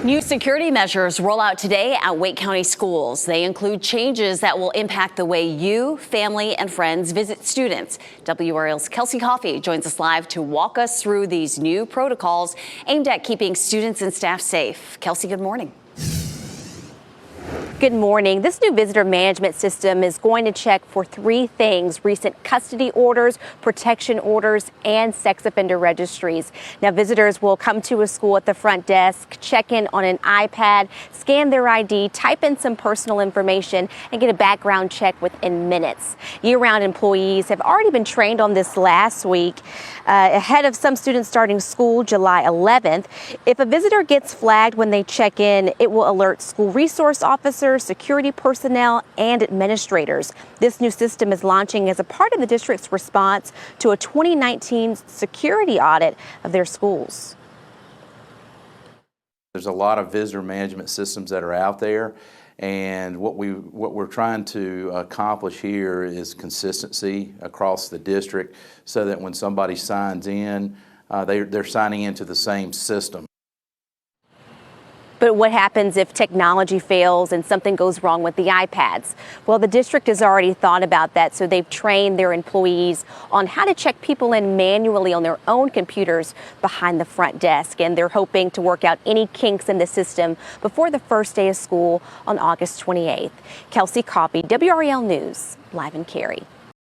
New security measures roll out today at Wake County schools. They include changes that will impact the way you, family, and friends visit students. WRAL's Kelsey Coffey joins us live to walk us through these new protocols aimed at keeping students and staff safe. Kelsey, good morning. Good morning. This new visitor management system is going to check for three things: recent custody orders, protection orders, and sex offender registries. Now, visitors will come to a school at the front desk, check in on an iPad, scan their ID, type in some personal information, and get a background check within minutes. Year-round employees have already been trained on this last week, ahead of some students starting school July 11th. If a visitor gets flagged when they check in, it will alert school resource officers, security personnel, and administrators. This new system is launching as a part of the district's response to a 2019 security audit of their schools. There's a lot of visitor management systems that are out there, and what we're trying to accomplish here is consistency across the district, so that when somebody signs in, they're signing into the same system. But what happens if technology fails and something goes wrong with the iPads? Well, the district has already thought about that, so they've trained their employees on how to check people in manually on their own computers behind the front desk, and they're hoping to work out any kinks in the system before the first day of school on August 28th. Kelsey Coffey, WRAL News, live in Cary.